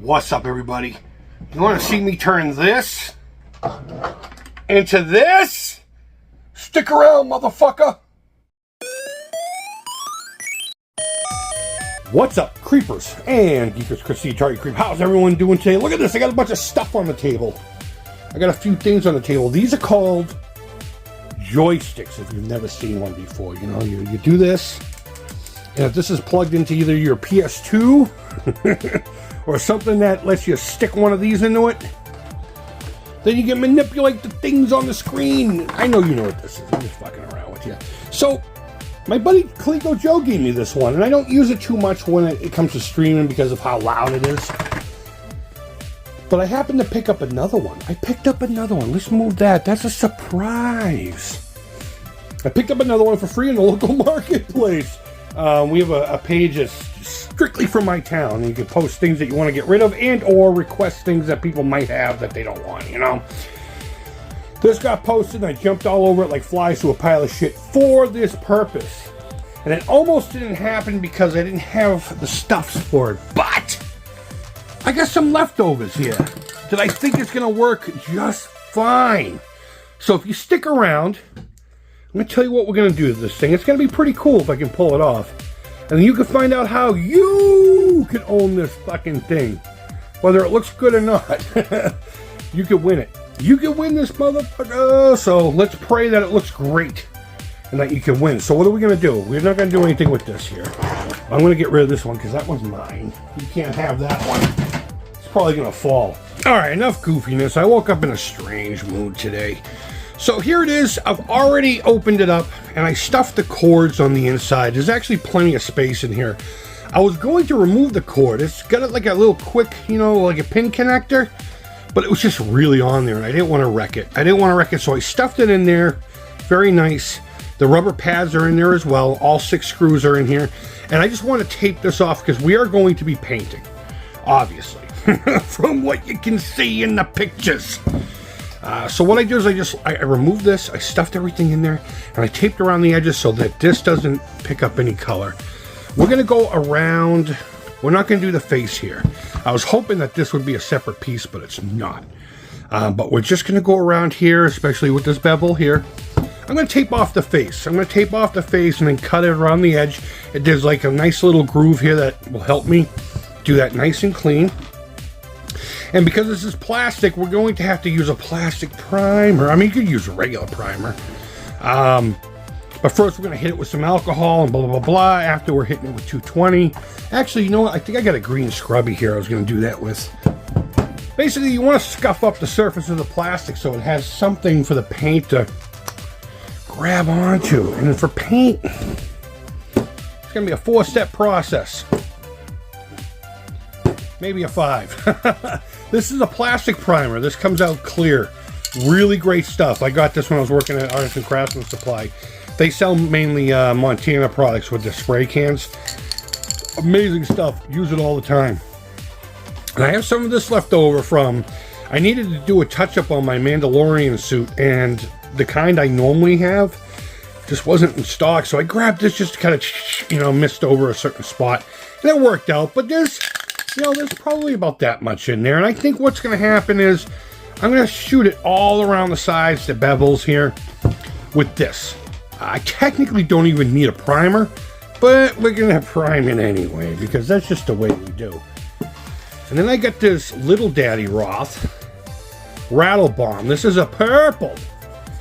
What's up, everybody? You want to see me turn this into this? Stick around, motherfucker! What's up, creepers and geekers? Chris the Atari Creep. How's everyone doing today? Look at this, I got a bunch of stuff on the table. I got a few things on the table. These are called joysticks, if you've never seen one before. You know, you do this, and if this is plugged into either your PS2 or something that lets you stick one of these into it, then you can manipulate the things on the screen. I know you know what this is. I'm just fucking around with you. So, my buddy Calico Joe gave me this one, and I don't use it too much when it comes to streaming because of how loud it is. But I happened to pick up another one. I picked up another one. Let's move that. That's a surprise. I picked up another one for free in the local marketplace. We have a page that's strictly for my town. You can post things that you want to get rid of and or request things that people might have that they don't want, you know. This got posted and I jumped all over it like flies to a pile of shit for this purpose. And it almost didn't happen because I didn't have the stuffs for it. But I got some leftovers here that I think is going to work just fine. So if you stick around, I'm going to tell you what we're going to do with this thing. It's going to be pretty cool if I can pull it off. And then you can find out how you can own this fucking thing. Whether it looks good or not. You can win it. You can win this motherfucker. So let's pray that it looks great and that you can win. So what are we going to do? We're not going to do anything with this here. I'm going to get rid of this one because that one's mine. You can't have that one. It's probably going to fall. Alright, enough goofiness. I woke up in a strange mood today. So here it is. I've already opened it up and I stuffed the cords on the inside. There's actually plenty of space in here. I was going to remove the cord. It's got it like a little quick, you know, like a pin connector. But it was just really on there and I didn't want to wreck it. So I stuffed it in there. Very nice. The rubber pads are in there as well. All 6 screws are in here. And I just want to tape this off because we are going to be painting. Obviously. From what you can see in the pictures. So what I do is I removed this, I stuffed everything in there, and I taped around the edges so that this doesn't pick up any color. We're going to go around, we're not going to do the face here. I was hoping that this would be a separate piece, but it's not. But we're just going to go around here, especially with this bevel here. I'm going to tape off the face. I'm going to tape off the face and then cut it around the edge. There's like a nice little groove here that will help me do that nice and clean. And because this is plastic, we're going to have to use a plastic primer. I mean, you could use a regular primer. But first, we're going to hit it with some alcohol and blah, blah, blah, blah. After, we're hitting it with 220. Actually, you know what? I think I got a green scrubby here I was going to do that with. Basically, you want to scuff up the surface of the plastic so it has something for the paint to grab onto. And then for paint, it's going to be a 4-step process. Maybe a 5. This is a plastic primer. This comes out clear. Really great stuff. I got this when I was working at Artisan Craftsman Supply. They sell mainly Montana products with their spray cans. Amazing stuff. Use it all the time. And I have some of this left over from... I needed to do a touch-up on my Mandalorian suit, and the kind I normally have just wasn't in stock. So I grabbed this just to kind of, you know, mist over a certain spot. And it worked out. But there's... You know, there's probably about that much in there. And I think what's going to happen is I'm going to shoot it all around the sides, the bevels here, with this. I technically don't even need a primer, but we're going to prime it anyway, because that's just the way we do. And then I got this Little Daddy Roth Rattle Bomb. This is a purple.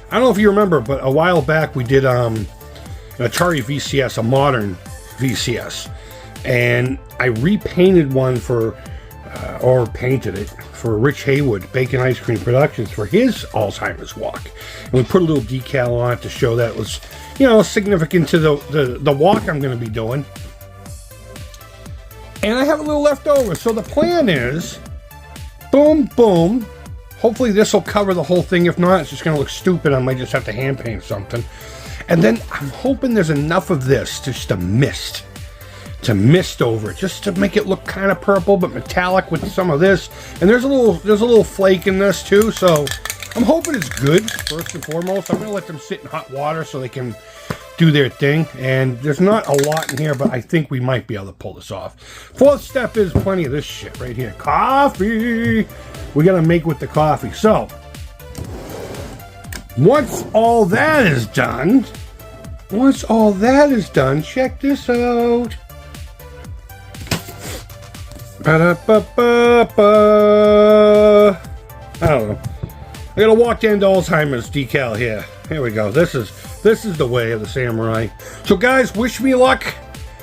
I don't know if you remember, but a while back we did an Atari VCS, a modern VCS. And I repainted one for, or painted it for Rich Haywood, Bacon Ice Cream Productions, for his Alzheimer's walk. And we put a little decal on it to show that it was, you know, significant to the walk I'm going to be doing. And I have a little left over. So the plan is, boom, boom. Hopefully this will cover the whole thing. If not, it's just going to look stupid. I might just have to hand paint something. And then I'm hoping there's enough of this just to mist over it, just to make it look kind of purple but metallic with some of this. And there's a little flake in this too, so I'm hoping it's good. First and foremost, I'm going to let them sit in hot water so they can do their thing. And there's not a lot in here, but I think we might be able to pull this off. Fourth step is plenty of this shit right here. Coffee! We gotta make with the coffee. So, once all that is done, check this out. Ba-da-ba-ba-ba. I don't know. I got a walk to End Alzheimer's decal here. Here we go. This is the way of the samurai. So guys, wish me luck.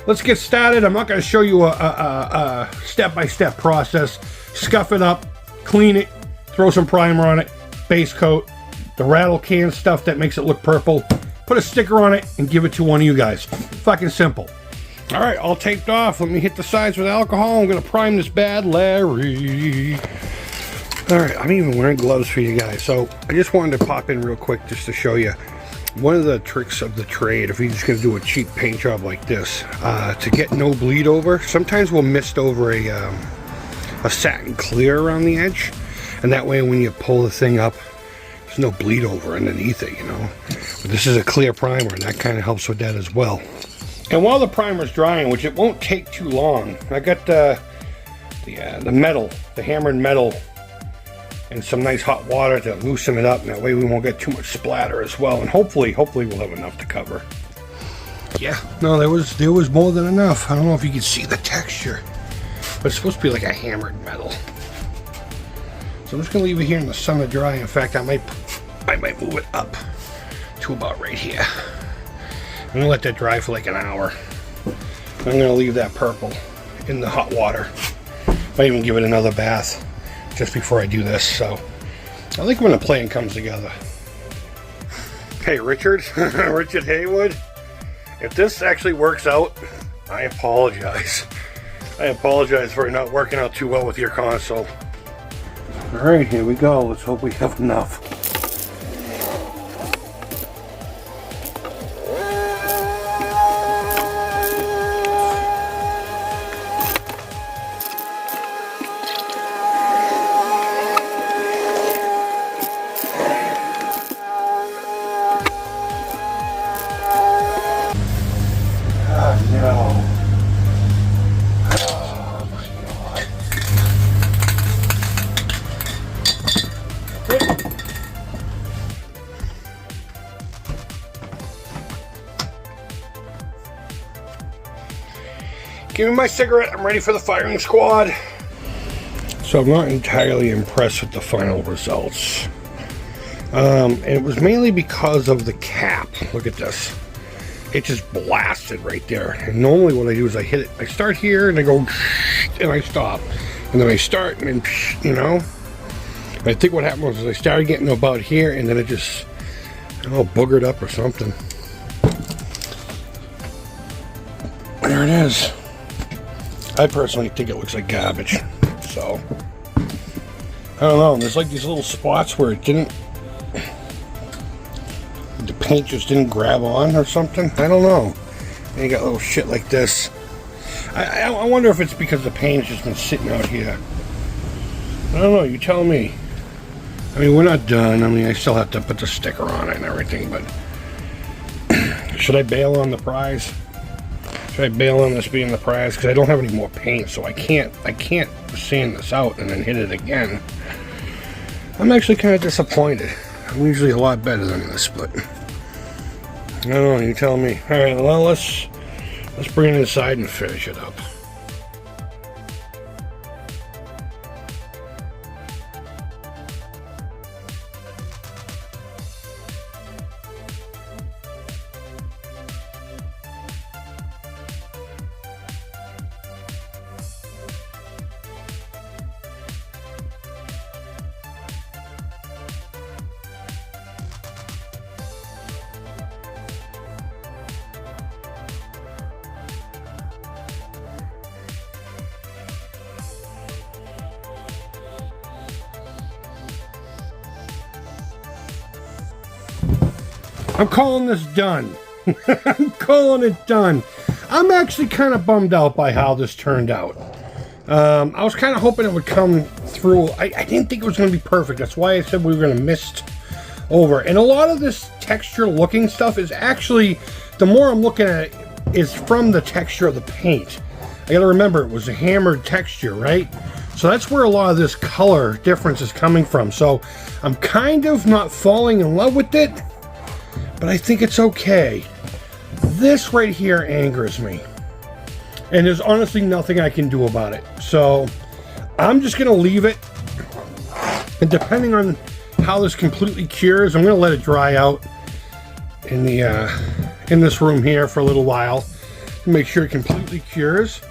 Let's get started. I'm not going to show you a step-by-step process. Scuff it up, clean it, throw some primer on it, base coat, the rattle can stuff that makes it look purple, put a sticker on it, and give it to one of you guys. Fucking simple. All right, all taped off. Let me hit the sides with alcohol. I'm going to prime this bad Larry. All right, I'm even wearing gloves for you guys. So I just wanted to pop in real quick just to show you one of the tricks of the trade. If you're just going to do a cheap paint job like this, to get no bleed over, sometimes we'll mist over a satin clear around the edge. And that way when you pull the thing up, there's no bleed over underneath it, you know. But this is a clear primer, and that kind of helps with that as well. And while the primer's drying, which it won't take too long, I got the metal, the hammered metal, and some nice hot water to loosen it up, and that way we won't get too much splatter as well. And hopefully we'll have enough to cover. Yeah, no, there was more than enough. I don't know if you can see the texture, but it's supposed to be like a hammered metal. So I'm just gonna leave it here in the sun to dry. In fact, I might move it up to about right here. I'm gonna let that dry for like an hour. I'm gonna leave that purple in the hot water. Might even give it another bath just before I do this. So I like when a plan comes together. Hey, Richard, Richard Haywood, if this actually works out, I apologize. I apologize for it not working out too well with your console. All right, here we go. Let's hope we have enough. Give me my cigarette, I'm ready for the firing squad. So I'm not entirely impressed with the final results. And it was mainly because of the cap. Look at this. It just blasted right there. And normally what I do is I hit it. I start here and I go and I stop. And then I start and then, you know. And I think what happened was I started getting about here and then it just, I don't know, boogered up or something. There it is. I personally think it looks like garbage. So, I don't know. There's like these little spots where it didn't, the paint just didn't grab on or something. I don't know. And you got little shit like this. I wonder if it's because the paint's just been sitting out here. I don't know. You tell me. I mean, we're not done. I mean, I still have to put the sticker on it and everything, but should I bail on the prize? Should I bail on this being the prize? Because I don't have any more paint, so I can't sand this out and then hit it again. I'm actually kind of disappointed. I'm usually a lot better than this, but I don't know, you tell me. Alright, well, let's bring it inside and finish it up. I'm calling this done. I'm calling it done. I'm actually kind of bummed out by how this turned out. I was kind of hoping it would come through. I didn't think it was going to be perfect. That's why I said we were going to mist over. And a lot of this texture looking stuff is actually the more I'm looking at it, is from the texture of the paint. I gotta remember, it was a hammered texture, right? So that's where a lot of this color difference is coming from. So I'm kind of not falling in love with it, but I think it's okay. This right here angers me. And there's honestly nothing I can do about it. So I'm just gonna leave it. And depending on how this completely cures, I'm gonna let it dry out in this room here for a little while to make sure it completely cures.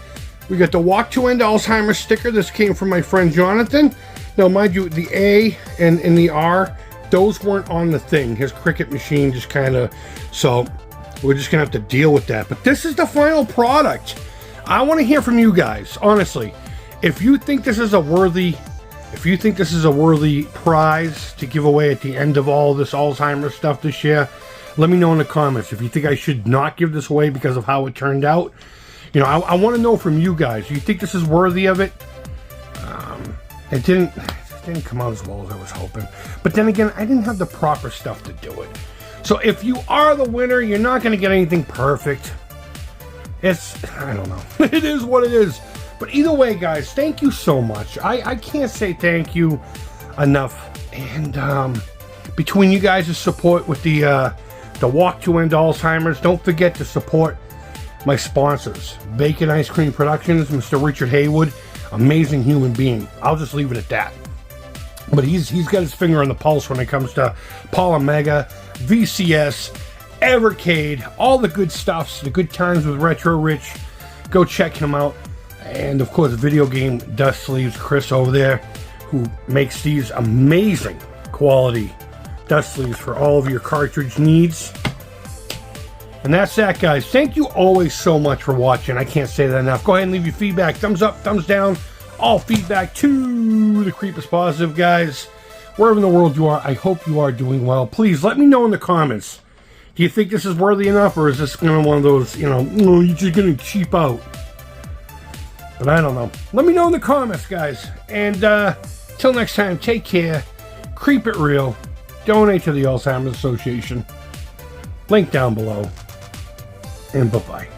We got the Walk to End Alzheimer's sticker. This came from my friend Jonathan. Now, mind you, the A and the R, those weren't on the thing. His Cricut machine just kind of, so we're just gonna have to deal with that. But this is the final product. I want to hear from you guys, honestly. If you think this is a worthy prize to give away at the end of all this Alzheimer's stuff this year, let me know in the comments. If you think I should not give this away because of how it turned out, you know, I want to know from you guys. Do you think this is worthy of it? It didn't come out as well as I was hoping. But then again, I didn't have the proper stuff to do it. So if you are the winner, you're not going to get anything perfect. I don't know. It is what it is. But either way, guys, thank you so much. I can't say thank you enough. And between you guys' support with the Walk to End Alzheimer's, don't forget to support my sponsors. Bacon Ice Cream Productions, Mr. Richard Haywood, amazing human being. I'll just leave it at that. But he's got his finger on the pulse when it comes to Polymega, VCS, Evercade, all the good stuffs, the good times with Retro Rich. Go check him out. And of course, Video Game Dust Sleeves, Chris over there, who makes these amazing quality dust sleeves for all of your cartridge needs. And that's that, guys. Thank you always so much for watching. I can't say that enough. Go ahead and leave your feedback. Thumbs up, thumbs down. All feedback to the Creep is positive, guys. Wherever in the world you are, I hope you are doing well. Please let me know in the comments. Do you think this is worthy enough, or is this one of those, you know, oh, you're just going to cheap out? But I don't know. Let me know in the comments, guys. And till next time, take care. Creep it real. Donate to the Alzheimer's Association. Link down below. And bye-bye.